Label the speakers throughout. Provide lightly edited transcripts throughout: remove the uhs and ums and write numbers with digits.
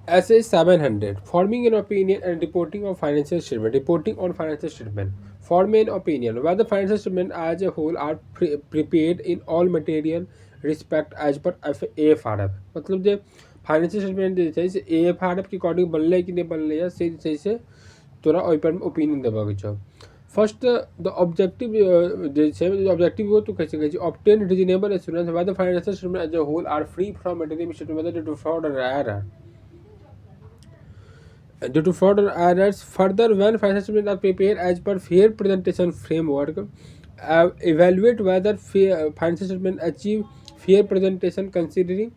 Speaker 1: SA 700 Forming an opinion and reporting of financial statement. Reporting on financial statement. Forming an opinion whether financial statement as a whole are prepared in all material respect as per AFRF. मतलब जो financial statement जे छै से AFRF के according बनलै कि नहीं बनलै है से जे छै से तोरा ओहि पर ओपिनियन देबाक छौ। फर्स्ट द ऑब्जेक्टिव जे छै ऑब्जेक्टिव वो तो कह सकै छी obtain reasonable assurance whether financial statement as a whole are free from material statement whether due to fraud or error. Due to fraud or errors, further, when financial statements are prepared as per fair presentation framework, evaluate whether financial statements achieve fair presentation considering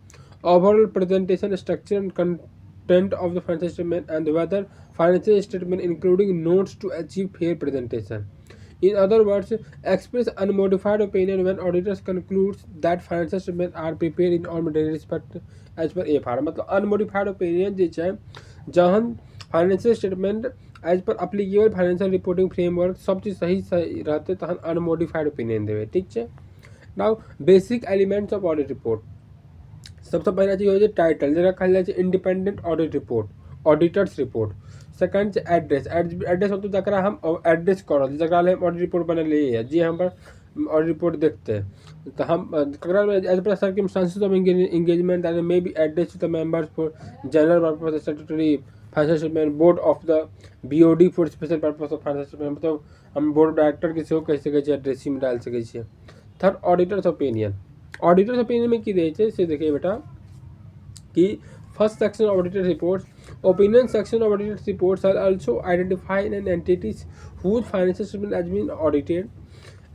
Speaker 1: overall presentation structure and content of the financial statement and whether financial statement including notes to achieve fair presentation. In other words, express unmodified opinion when auditors concludes that financial statements are prepared in all material respect as per AFR. मतलब unmodified opinion जे छै जहन financial statement as per applicable financial reporting framework सब चीज सही सही रहते तहन अनमोडिफाइड ओपिनियन देवे। ठीक है। Now basic elements of audit report सबसे पहला चीज हो टाइटल जरा कहल जाए independent audit report auditors report. Second छै एड्रेस एड्रेस होते जरा हम एड्रेस करल जरा हम ऑडिट रिपोर्ट बनलिए जी हम ऑडिट रिपोर्ट देखते हैं तो हम as per circumstances of engagement that may be address to the members for general purpose statutory financial statement board of the BOD for special purpose of financial statement मतलब हम board of director के सेहो कह सकै छियै addressee में डाल सकै छियै। Third auditor's opinion auditor's opinion में की दै छै से देखिए बेटा कि first section of auditor reports opinion section of auditor reports are also identify an entities whose financial statement has been audited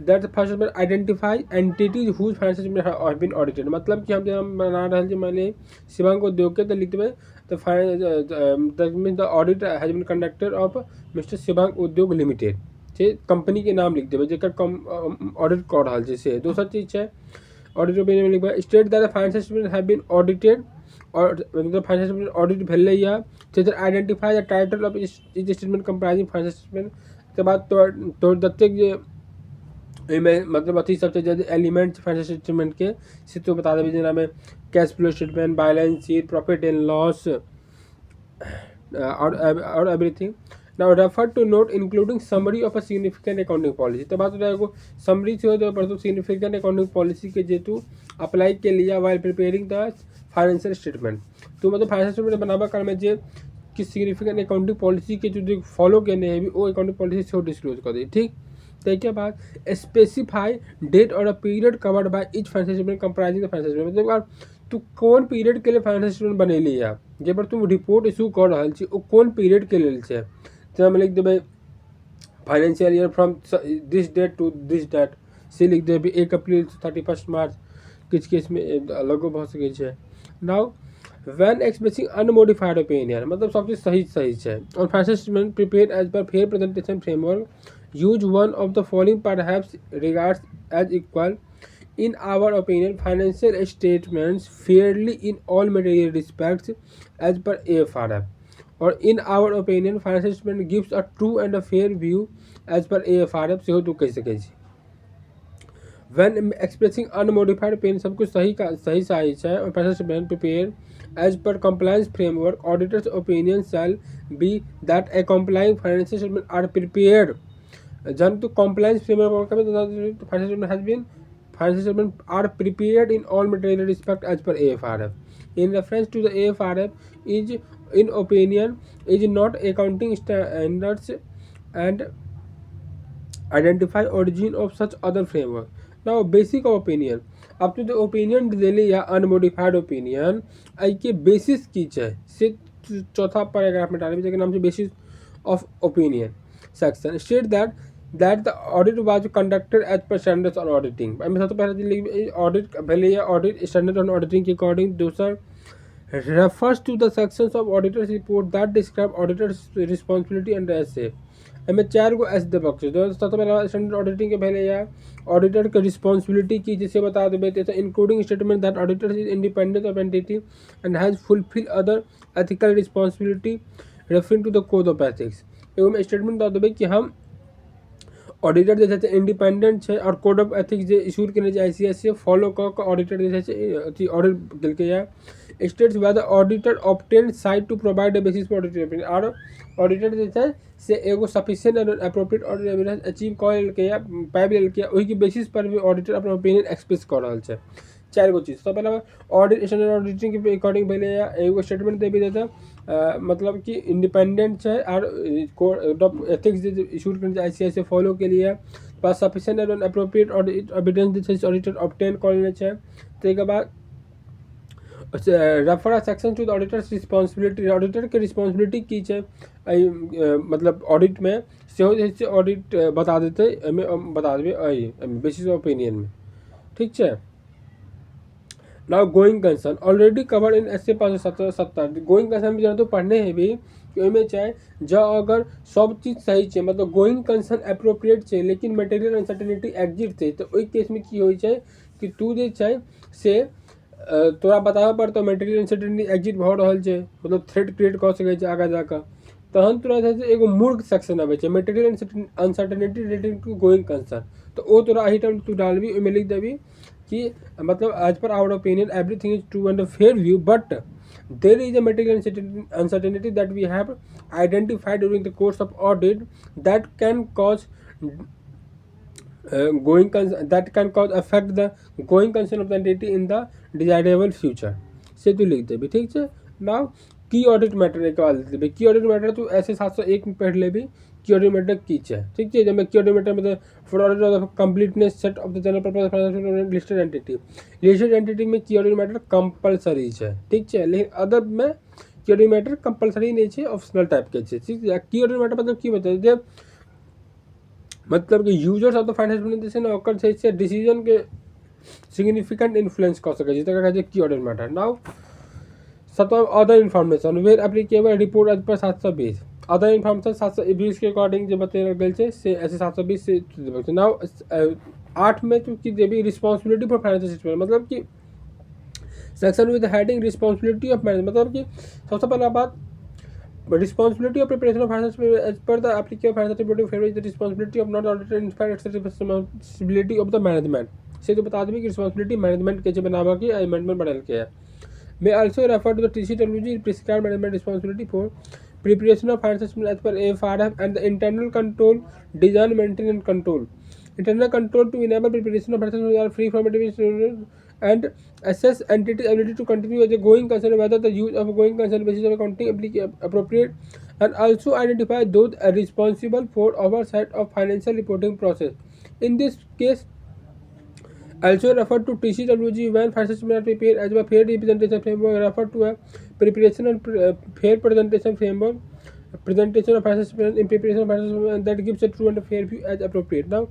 Speaker 1: that the first statement identify entities whose financial statement have been audited मतलब कि हम बना रहे हैं मैंने शिवांग उद्योग के तो लिखते हुए the mean the audit has been conducted of mister Shivang Udyog limited से कंपनी के नाम लिख देवे जेकर ऑडिट कर रहा है से। दोसर चीज है ऑडिट ओपिनियन में लिखबा state that the financial statement have been audited और मतलब फाइनेंशियल स्टेटमेंट ऑडिट भेलै या तो identify the title of each statement comprising financial statement के बाद तो जतेक जे में मतलब अथी सब एलिमेंट फाइनेंशियल स्टेटमेंट के से तो बता देवे जेना में cash flow statement balance sheet profit and loss और everything. Now refer to note including summary of a significant accounting policy तो बात एगो समरी से तो पर सिग्निफिकेंट अकाउंटिंग पॉलिसी के जे तू अप्लाई के लिया while preparing the financial statement तो मतलब फाइनेंशियल स्टेटमेंट बनाबा काल में जे कि सिग्निफिकेंट अकाउंटिंग पॉलिसी के जो फॉलो करने हैं वो अकाउंटिंग पॉलिसी से डिस्क्लोज कर दी। ठीक के बाद स्पेसिफाई डेट और a period covered by each financial statement comprising the financial statement मतलब तू कौन पीरियड के लिए फाइनेंशियल स्टेटमेंट बनेली है जे पर तुम रिपोर्ट इशू कर रहा छी ओ कौन पीरियड के लेल छै तो हम लिख देबै financial year from this date to this date से लिख देबै 1 अप्रैल से 31 मार्च किछ केस में अलगो भ सकै छै। Now when expressing unmodified opinion मतलब सब चीज सही सही है और financial statement prepared as per fair presentation framework use one of the following perhaps regards as equal in our opinion financial statements fairly in all material respects as per AFRF or in our opinion financial statement gives a true and a fair view as per AFRF से हो तो कह सके छी। when expressing unmodified opinion सब कुछ सही का सही है और financial statement prepared as per compliance framework auditors opinion shall be that a complying financial statement are prepared जन to compliance framework the financial statement has been financial statement are prepared in all material respect as per AFRF. In reference to the AFRF is in opinion is not accounting standards and identify origin of such other framework. Now basic of opinion अब तो जो opinion दिले या unmodified opinion I के basis की छै से चौथा पैराग्राफ में डाले जेकर नाम छै basis of opinion section state that the audit was conducted as per standards on auditing में सबसे पहले ऑडिट भेले या ऑडिट स्टैंडर्ड ऑन ऑडिटिंग के अकॉर्डिंग दूसर refers to the sections of auditor's report that describe auditor's responsibility and essay एमे 4 गो S देबक छै तो सबसे पहले स्टैंडर्ड ऑडिटिंग के भेले या ऑडिटर के रिस्पांसिबिलिटी की जिसे बता देबे तो including statement that auditor is independent of entity and has fulfil other ethical responsibility referring to the code of ethics एगो में स्टेटमेंट बता देबे कि हम ऑडिटर जे छै इंडिपेंडेंट है और कोड ऑफ एथिक्स जे इशू केने छै ICS से फॉलो क के ऑडिटर जे छै ऑडिट केलकै या states where the auditor obtained site to provide a basis for auditor opinion. और ऑडिटर जे छै से एगो sufficient and appropriate audit evidence achieve कऽ लेलकै या पाबि लेलकै या ओहि के बेसिस पर भी ऑडिटर अपन ओपिनियन एक्सप्रेस कऽ रहल छै। चारि गो चीज। सबसे पहले ऑडिट स्टैंडर्ड ऑडिटिंग के अकॉर्डिंग भेलै या एगो स्टेटमेंट देबी देता मतलब कि इंडिपेंडेंट छै और कोड ऑफ एथिक्स जे इशू करने आईसीआईसी फॉलो के लिए पास sufficient and appropriate audit evidence जे छै ऑडिटर ऑब्टेन कऽ लेने छै। ताहि के बाद refer section to the auditor's responsibility, auditor के रिस्पांसिबिलिटी की छै मतलब ऑडिट में सेहो जे छै ऑडिट बता देते, बता देबै बेसिस ऑफ ओपिनियन में। ठीक छै। Now going concern already covered in S 570। Going concern में जरा तो पढ़ने हैं भी कि ओहिमे छै जँ अगर सब चीज सही छै मतलब गोइंग कंसर्न अप्रोप्रिएट छै लेकिन मटेरियल अनसर्टेनिटी एग्जिट छै तऽ ओहि केस में की होइ छै कि तू जे छै से तोरा बताबऽ पड़तौ मटेरियल अनसर्टेनिटी एग्जिट भऽ रहल छै मतलब थ्रेट क्रिएट कऽ सकै छै आगाँ जाकऽ, तहन तोरा जे छै एगो मूर्ख सेक्शन अबै छै material uncertainty related to going concern. तो ओ तोरा एही टाइम तू डालबी, ओहिमे लिख देबी कि मतलब as per our opinion everything is true and fair view but there is a material uncertainty that we have identified during the course of audit that can cause that can cause affect the going concern of the entity in the desirable future से तू लिख देबी। ठीक है। Now की audit matter एक बार लिख देबी। की audit matter तू ऐसे 701 में पढ़ लेबी की ऑडिट मैटर की छै। ठीक है। जब मैं की ऑडिट मैटर मतलब for audit of the completeness set of the general purpose listed entity, listed entity में की ऑडिट मैटर कंपलसरी छै। ठीक है। लेकिन अदर में की ऑडिट मैटर कंपलसरी नहीं छै, ऑप्शनल टाइप के छै। ठीक है। की ऑडिट मैटर मतलब की मतलब जे मतलब कि यूजर्स ऑफ द फाइनेंशियल जे छै ने ओकर छै से डिसीजन के सिग्निफिकेंट इन्फ्लुएंस कऽ सकै छै, तकरा कहै छै की ऑडिट मैटर। नाउ सतम other information where applicable report as per 720 other information 720 के अकॉर्डिंग जो बताया गेल छै से ऐसे 720 से देबे छै। नाउ 8 में तू की देबी रिस्पांसिबिलिटी फॉर फाइनेंशियल स्टेटमेंट मतलब कि section with heading responsibility of management मतलब कि सबसे पहला बात responsibility of preparation of financial as per the applicable financial reporting framework is the responsibility of not auditor in fact it's the responsibility of the management से तो बता दें कि responsibility management के जो बनावा की amendment बदल के है। may also refer to the TCWG prescribed management responsibility for preparation of financial statement as per AFRF and the internal control design maintain and control internal control to enable preparation of financial statement are free from administration and assess entity ability to continue as a going concern whether the use of a going concern basis of accounting appropriate and also identify those responsible for oversight of financial reporting process. In this case also refer to TCWG when financial statements are prepared as a fair representation framework refer to a preparation and fair presentation framework presentation of financial statements in preparation of financial statements that gives a true and a fair view as appropriate. Now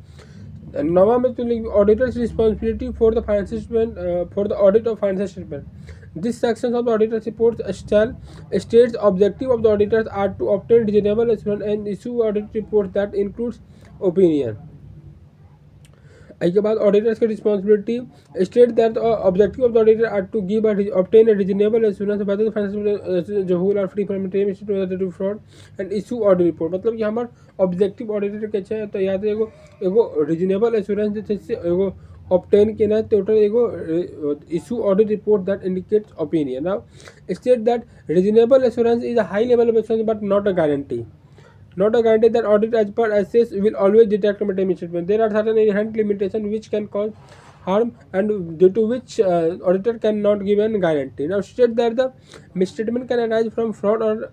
Speaker 1: नवा में तो auditor's responsibility for the financial statement for the audit of financial statement this section of the auditor's report states objective of the auditor's are to obtain reasonable assurance and issue audit report that includes opinion. इसके बाद auditor's की responsibility state that objective of the auditor are to give obtain a reasonable assurance whether the financial जो whole are free from to fraud and issue audit report मतलब कि हमर objective auditor के छै तो या तो एगो रीजनेबल एश्योरेंस जे छै से एगो ऑब्टेन केना टोटल एगो issue audit report that indicates opinion. Now state that reasonable assurance is a high level of assurance but not a guarantee not a guarantee that audit as per assess will always detect a misstatement. There are certain inherent limitations which can cause harm and due to which auditor cannot give a guarantee. Now state that the misstatement can arise from fraud or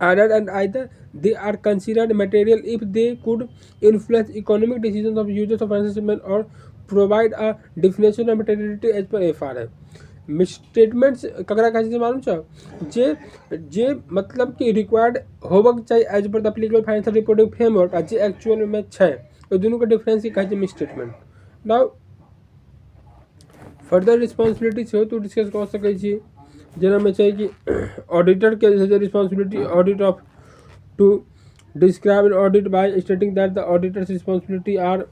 Speaker 1: error and either they are considered material if they could influence economic decisions of users of financial statement or provide a definition of materiality as per FRF. Misstatements ककरा कहै छै मालूम छौ जे जे मतलब कि required होबक चाहिए as per the applicable financial reporting framework आ जे एक्चुअल में छै ओहि दुनू के डिफरेंस के कहै छै मिसस्टेटमेंट। नाउ फर्दर रिस्पांसिबिलिटी सेहो तू डिस्कस कऽ सकै छी जेना में छै कि ऑडिटर के जे responsibility audit of to describe an audit by stating that the auditor's responsibility are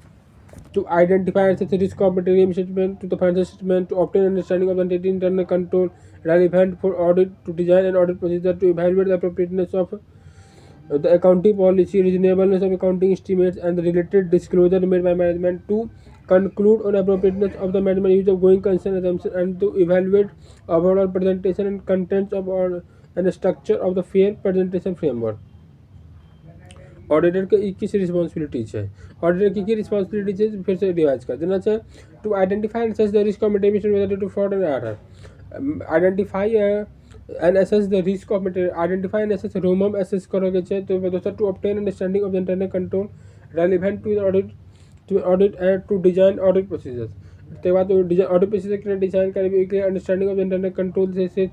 Speaker 1: to identify such a risk of material misstatement to the financial statement, to obtain understanding of the entity internal control relevant for audit, to design an audit procedure, to evaluate the appropriateness of the accounting policy, reasonableness of accounting estimates, and the related disclosure made by management, to conclude on appropriateness of the management use of going concern assumption, and to evaluate overall presentation and contents of or and structure of the fair presentation framework. Auditor की किस responsibilities है, auditor की responsibilities है, फिर से revise कर देना चाहिए. To identify and assess the risk of mitigation related to fraud and error. Identify and assess the risk of identify and assess ROMM assess करोगे चाहिए. तो दोस्तों to obtain understanding of the internal control relevant to audit and to design audit procedures. उसके बाद audit procedure के लिए design करेंगे understanding of the internal control से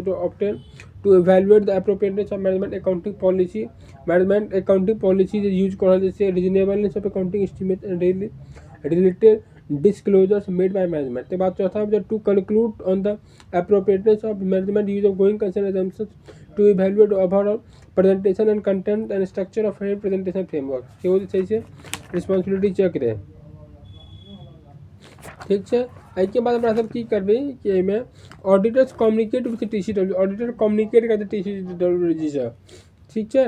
Speaker 1: to obtain to evaluate the appropriateness of management accounting policy. Management accounting policy is used for reasonableness of accounting estimates and related disclosures made by management. The बात चौथा है to conclude on the appropriateness of management use of going concern assumptions to evaluate overall presentation and content and structure of a presentation framework. केवल सही से responsibility check रहे. ठीक है. एहिके बाद हमरा सब की करबै कि एहिमे auditors communicate with TCW. Auditor communicate करते TCW जी से. ठीक है.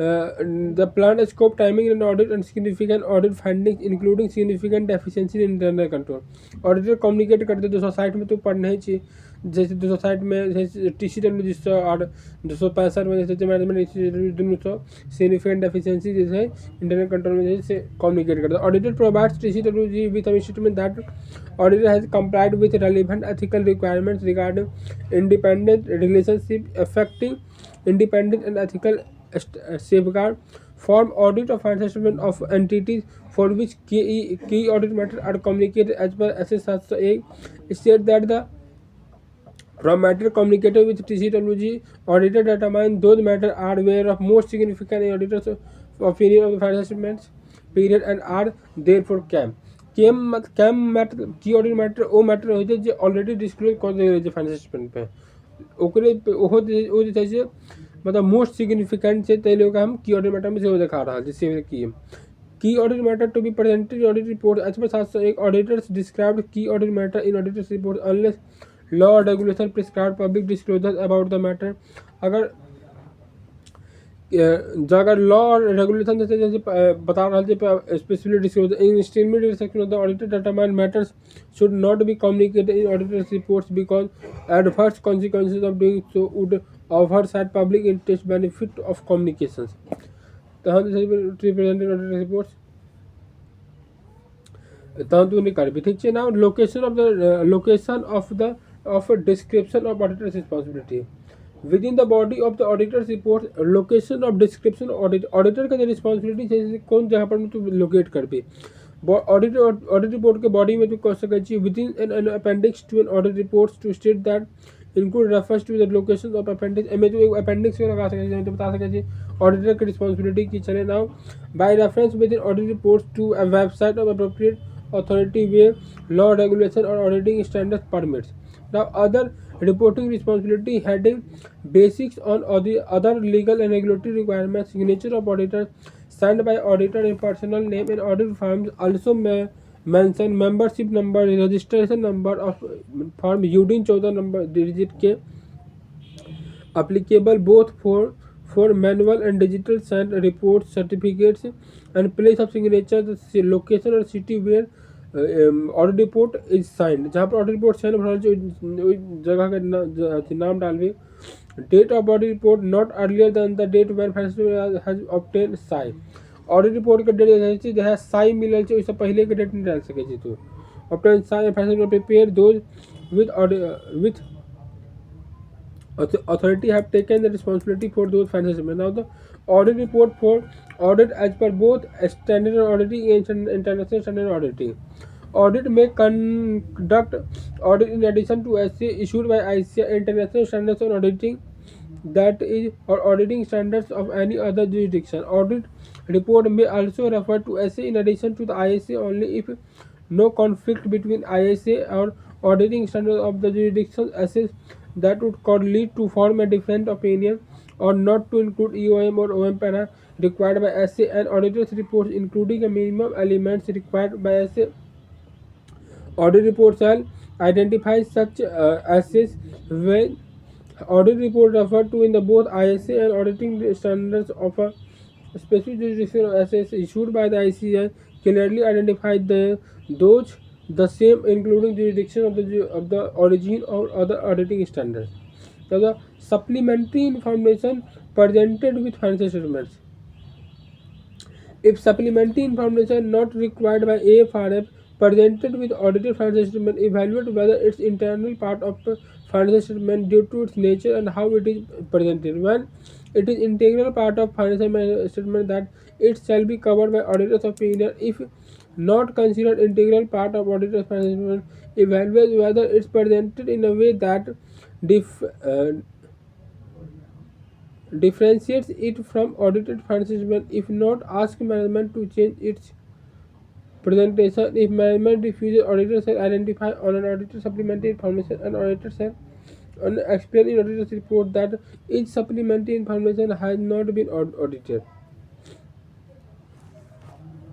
Speaker 1: The plan scope timing and audit and significant audit findings including significant deficiency in internal control. Auditor communicate करते 260 में तो पढ़ने चाहिए. जैसे 260 में TCW जिससे और 265 में जैसे मैनेजमेंट दोनों सौ सिग्निफिकेंट डेफिशिएंसी जैसे इंटरनल कंट्रोल में जैसे कम्युनिकेट करता है. Auditor provides TCW G with a statement that auditor has complied with relevant ethical requirements regarding independent relationship affecting independent and ethical safeguard. Form audit of financial statement of entities for which key audit matters are communicated as per SS-8. State that the from matter communicated with TCWG, auditor determine those matters are where of most significant in auditor's opinion of the financial statements period and are therefore CAM. CAM matter key audit matter वो matter हो जे already disclose कर देले जे financial statement पे ओकरे ओहो ओ जे छै मतलब मोस्ट सिग्निफिकेंट छै तै लोग हम की ऑडिट मैटर में से दिखा रहा है जैसे की audit matter to be presented audit report as per 701 auditor's described key audit matter in auditor's report unless law और regulation prescribe public disclosure about the matter. अगर लॉ और रेगुलेशन जैसे बता रहा है specifically disclose in statement section of the auditor determine matters should not be communicated in auditor's reports because adverse consequences of doing so would override public interest benefit of communications. तहन represented auditor reports तहन तो नहीं करबी. ठीक है. Now location of description of auditors responsibility within the body of the auditor's report. Location of description audit auditor का जो responsibility है कौन जगह पर तू लोकेट करबे. ऑडिट रिपोर्ट के बॉडी में तू कह सकै छी within an appendix to an audit reports to state that include refers to the location of appendix. एमे तो अपेंडिक्स लगा सकै छी तो बता सकै छी ऑडिटर की रिस्पॉन्सिबिलिटी की चले. Now by reference within audit reports to a website of appropriate authority where law regulation or auditing standards permits. Now other reporting responsibility heading basics on other legal and regulatory requirements, signature of auditors signed by auditor in personal name and audit firms also mention membership number, registration number of firm UDIN 14 number digit के applicable both for manual and digital signed reports, certificates and place of signature, the location or city where audit report is signed. जहाँ पर audit report sign भरल छै जगह के नाम डालबे. Date of audit report not earlier than the date when financial has obtain साई. Audit report के डेट रहै छै जहाँ साई मिलल छै ओइसे पहले के डेट नहीं डाल सकै छै तू. Obtain Sai financial prepare those with authority have taken the responsibility for those financial statements. Now the audit report for audit as per both standard auditing and international standard auditing. Audit may conduct audit in addition to essay issued by ICAI international standards on auditing that is or auditing standards of any other jurisdiction. Audit report may also refer to essay in addition to the ISA only if no conflict between ISA or auditing standards of the jurisdiction essays that would lead to form a different opinion or not to include EOM or OM para required by SA and auditor's reports including a minimum elements required by SA. Audit report shall identify such assets when audit report referred to in the both ISA and auditing standards of a specific jurisdiction of assets issued by the ICAI clearly identify those the same, including jurisdiction of the origin or other auditing standards. So the supplementary information presented with financial statements. If supplementary information not required by AFRF presented with audited financial statement, evaluate whether it's internal part of the financial statement due to its nature and how it is presented. When it is integral part of financial statement, that it shall be covered by auditor's opinion. If not considered integral part of auditor's financial statement, evaluate whether it's presented in a way that dif- uh, differentiates it from audited financial statement. If not, ask management to change its presentation. If management refuses, auditor shall identify on an auditor supplementary information and auditor shall explain in auditor's report that each supplementary information has not been audited.